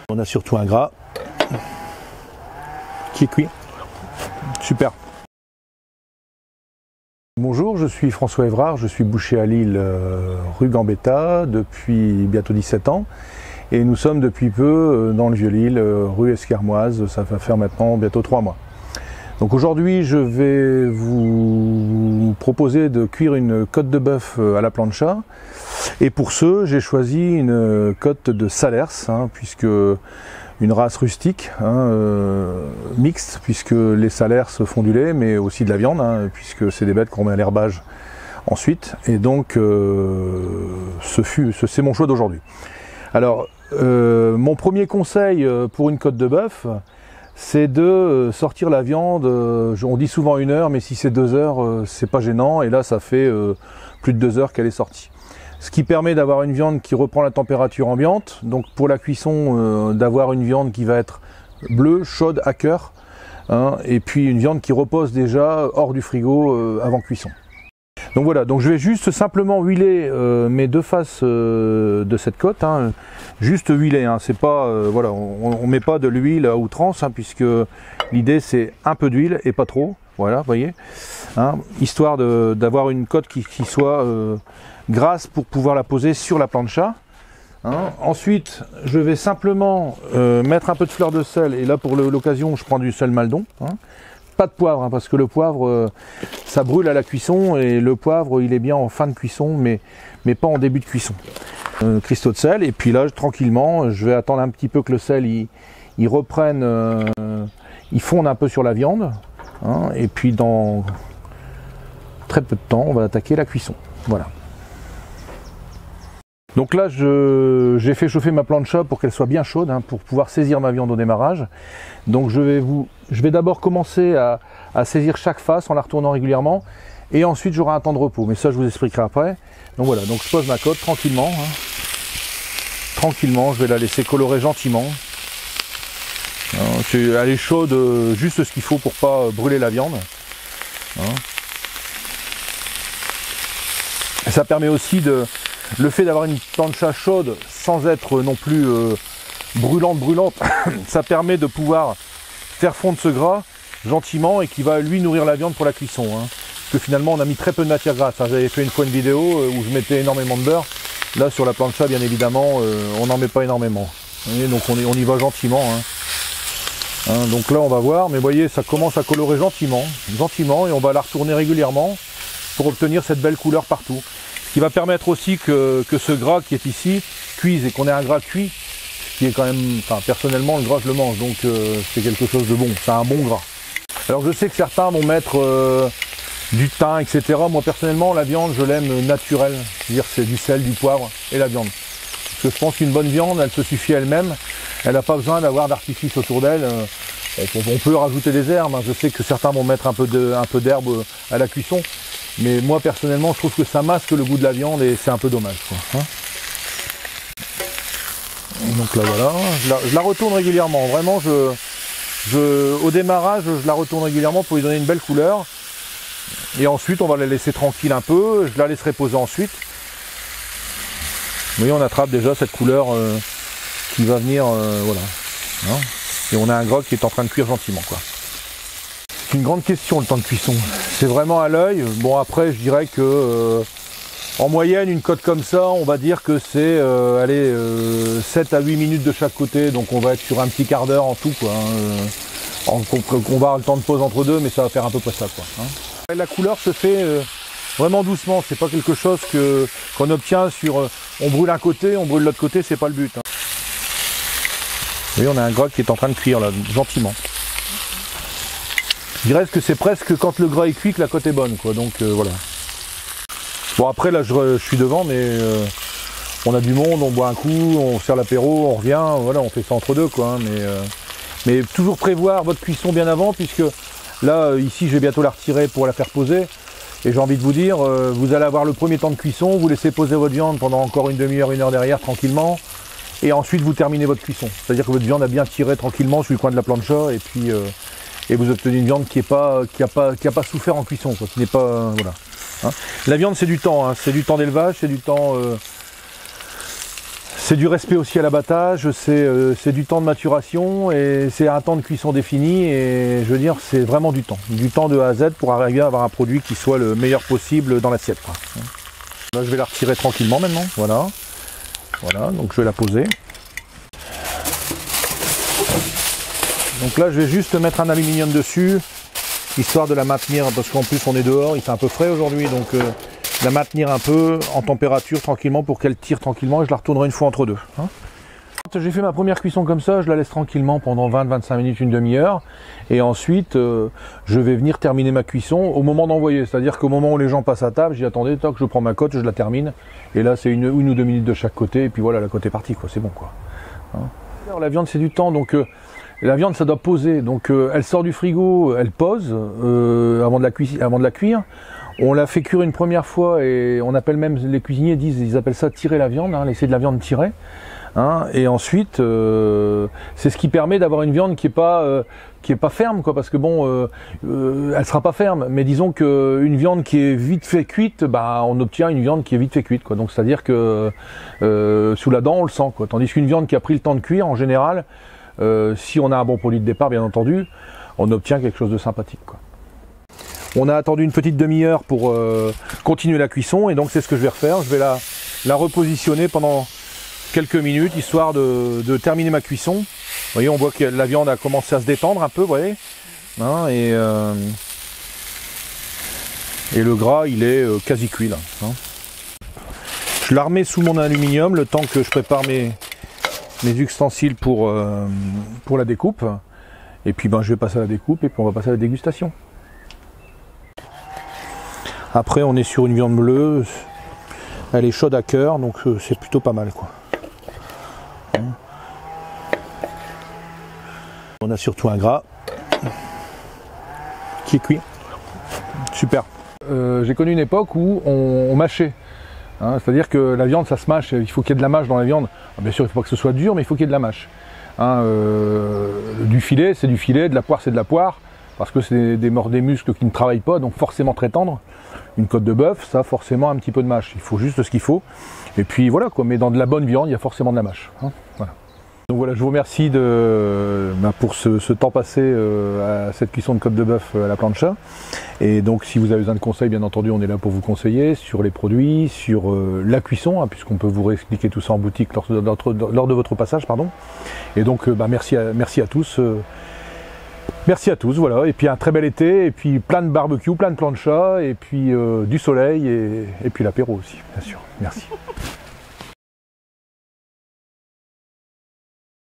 On a surtout un gras qui est cuit. Super. Bonjour, je suis François Évrard, je suis boucher à Lille, rue Gambetta, depuis bientôt 17 ans. Et nous sommes depuis peu dans le Vieux-Lille, rue Esquermoise, ça va faire maintenant bientôt 3 mois. Donc aujourd'hui, je vais vous proposer de cuire une côte de bœuf à la plancha. Et pour ce, j'ai choisi une côte de Salers, puisque une race rustique, mixte, puisque les Salers font du lait, mais aussi de la viande, puisque c'est des bêtes qu'on met à l'herbage ensuite. Et donc, c'est mon choix d'aujourd'hui. Alors, mon premier conseil pour une côte de bœuf, c'est de sortir la viande, on dit souvent 1 heure, mais si c'est 2 heures, c'est pas gênant, et là ça fait plus de 2 heures qu'elle est sortie. Ce qui permet d'avoir une viande qui reprend la température ambiante, donc pour la cuisson, d'avoir une viande qui va être bleue, chaude, à cœur, et puis une viande qui repose déjà hors du frigo avant cuisson. Donc voilà, donc je vais juste simplement huiler mes 2 faces de cette côte, juste huiler, c'est pas, voilà, on met pas de l'huile à outrance, puisque l'idée c'est un peu d'huile et pas trop, voilà, vous voyez, histoire d'avoir une côte qui soit grasse pour pouvoir la poser sur la plancha. Ensuite, je vais simplement mettre un peu de fleur de sel, et là pour l'occasion je prends du sel Maldon. Pas de poivre, parce que le poivre ça brûle à la cuisson, et le poivre il est bien en fin de cuisson, mais pas en début de cuisson. Cristaux de sel, et puis là tranquillement je vais attendre un petit peu que le sel il reprenne, il fonde un peu sur la viande, et puis dans très peu de temps on va attaquer la cuisson. Voilà. Donc là, j'ai fait chauffer ma plancha pour qu'elle soit bien chaude, pour pouvoir saisir ma viande au démarrage. Donc je vais d'abord commencer à saisir chaque face en la retournant régulièrement, et ensuite j'aurai un temps de repos, mais ça je vous expliquerai après. Donc voilà, donc je pose ma côte tranquillement, tranquillement, je vais la laisser colorer gentiment. Elle est chaude, juste ce qu'il faut pour pas brûler la viande. Et ça permet aussi le fait d'avoir une plancha chaude sans être non plus brûlante, ça permet de pouvoir faire fondre ce gras gentiment, et qui va lui nourrir la viande pour la cuisson. Parce que finalement on a mis très peu de matière grasse. J'avais fait une fois une vidéo où je mettais énormément de beurre. Là sur la plancha, bien évidemment, on n'en met pas énormément. Vous voyez, donc on y va gentiment. Donc là on va voir, mais vous voyez, ça commence à colorer gentiment, et on va la retourner régulièrement pour obtenir cette belle couleur partout. Ce qui va permettre aussi que ce gras qui est ici cuise, et qu'on ait un gras cuit, qui est quand même, personnellement le gras je le mange, donc c'est quelque chose de bon, c'est un bon gras. Alors je sais que certains vont mettre du thym, etc. Moi personnellement la viande je l'aime naturelle, c'est-à-dire c'est du sel, du poivre et la viande. Parce que je pense qu'une bonne viande elle se suffit elle-même, elle n'a pas besoin d'avoir d'artifice autour d'elle. On peut rajouter des herbes, je sais que certains vont mettre un peu d'herbe à la cuisson. Mais moi personnellement je trouve que ça masque le goût de la viande, et c'est un peu dommage, Donc là voilà, je la retourne régulièrement, vraiment au démarrage je la retourne régulièrement pour lui donner une belle couleur. Et ensuite on va la laisser tranquille un peu, je la laisserai poser ensuite. Vous voyez, on attrape déjà cette couleur qui va venir, voilà. Et on a un gras qui est en train de cuire gentiment, C'est une grande question le temps de cuisson, c'est vraiment à l'œil. Bon après je dirais que en moyenne une côte comme ça, on va dire que c'est 7 à 8 minutes de chaque côté, donc on va être sur un petit quart d'heure en tout, on va avoir le temps de pause entre deux, mais ça va faire à peu près ça, La couleur se fait vraiment doucement, c'est pas quelque chose qu'on obtient sur on brûle un côté, on brûle l'autre côté, c'est pas le but. Vous voyez, on a un gras qui est en train de cuire là, gentiment. Je dirais que c'est presque quand le gras est cuit que la côte est bonne, donc voilà. Bon après là je suis devant, mais on a du monde, on boit un coup, on sert l'apéro, on revient, voilà, on fait ça entre deux, mais toujours prévoir votre cuisson bien avant, puisque là ici je vais bientôt la retirer pour la faire poser, et j'ai envie de vous dire, vous allez avoir le premier temps de cuisson, vous laissez poser votre viande pendant encore une demi-heure, 1 heure derrière tranquillement, et ensuite vous terminez votre cuisson. C'est-à-dire que votre viande a bien tiré tranquillement sur le coin de la plancha, et puis et vous obtenez une viande qui a pas souffert en cuisson, qui n'est pas voilà. La viande c'est du temps, c'est du temps d'élevage, c'est du temps C'est du respect aussi à l'abattage, c'est du temps de maturation et c'est un temps de cuisson défini et je veux dire c'est vraiment du temps de A à Z pour arriver à avoir un produit qui soit le meilleur possible dans l'assiette. Là je vais la retirer tranquillement maintenant, voilà, donc je vais la poser. Donc là je vais juste mettre un aluminium dessus, histoire de la maintenir, parce qu'en plus on est dehors, il fait un peu frais aujourd'hui, donc la maintenir un peu en température tranquillement pour qu'elle tire tranquillement et je la retournerai une fois entre deux. Quand j'ai fait ma première cuisson comme ça, je la laisse tranquillement pendant 20-25 minutes, une demi-heure et ensuite je vais venir terminer ma cuisson au moment d'envoyer, c'est-à-dire qu'au moment où les gens passent à table, j'y attendais, toc, je prends ma cote, je la termine et là c'est une ou deux minutes de chaque côté et puis voilà, la côte est partie, quoi, c'est bon quoi. Alors, la viande c'est du temps, donc la viande ça doit poser, donc elle sort du frigo, elle pose avant de la cuire. On la fait cuire une première fois et on appelle même, les cuisiniers ils appellent ça tirer la viande, laisser de la viande tirer. Et ensuite, c'est ce qui permet d'avoir une viande qui est pas ferme, quoi, parce que bon, elle sera pas ferme, mais disons qu'une viande qui est vite fait cuite, bah, on obtient une viande qui est vite fait cuite, quoi. Donc c'est-à-dire que sous la dent on le sent, quoi. Tandis qu'une viande qui a pris le temps de cuire, en général, si on a un bon produit de départ, bien entendu, on obtient quelque chose de sympathique, quoi. On a attendu une petite demi-heure pour continuer la cuisson et donc c'est ce que je vais refaire. Je vais la repositionner pendant quelques minutes histoire de terminer ma cuisson. Vous voyez, on voit que la viande a commencé à se détendre un peu, vous voyez, et le gras il est quasi cuit là. Je la remets sous mon aluminium le temps que je prépare mes ustensiles pour la découpe. Et puis je vais passer à la découpe et puis on va passer à la dégustation. Après on est sur une viande bleue, elle est chaude à cœur, donc c'est plutôt pas mal, quoi. On a surtout un gras qui est cuit. Super. J'ai connu une époque où on mâchait. C'est-à-dire que la viande ça se mâche, il faut qu'il y ait de la mâche dans la viande. Bien sûr il ne faut pas que ce soit dur, mais il faut qu'il y ait de la mâche. Du filet c'est du filet, de la poire c'est de la poire, parce que c'est des muscles qui ne travaillent pas, donc forcément très tendres. Une côte de bœuf, ça forcément un petit peu de mâche, il faut juste ce qu'il faut. Et puis voilà, quoi. Mais dans de la bonne viande, il y a forcément de la mâche. Voilà. Donc voilà, je vous remercie pour ce temps passé à cette cuisson de côte de bœuf à la plancha. Et donc si vous avez besoin de conseils, bien entendu, on est là pour vous conseiller sur les produits, sur la cuisson, puisqu'on peut vous réexpliquer tout ça en boutique lors de votre passage, pardon. Et donc merci à tous. Merci à tous, voilà, et puis un très bel été, et puis plein de barbecue, plein de plancha, et puis du soleil, et puis l'apéro aussi, bien sûr. Merci.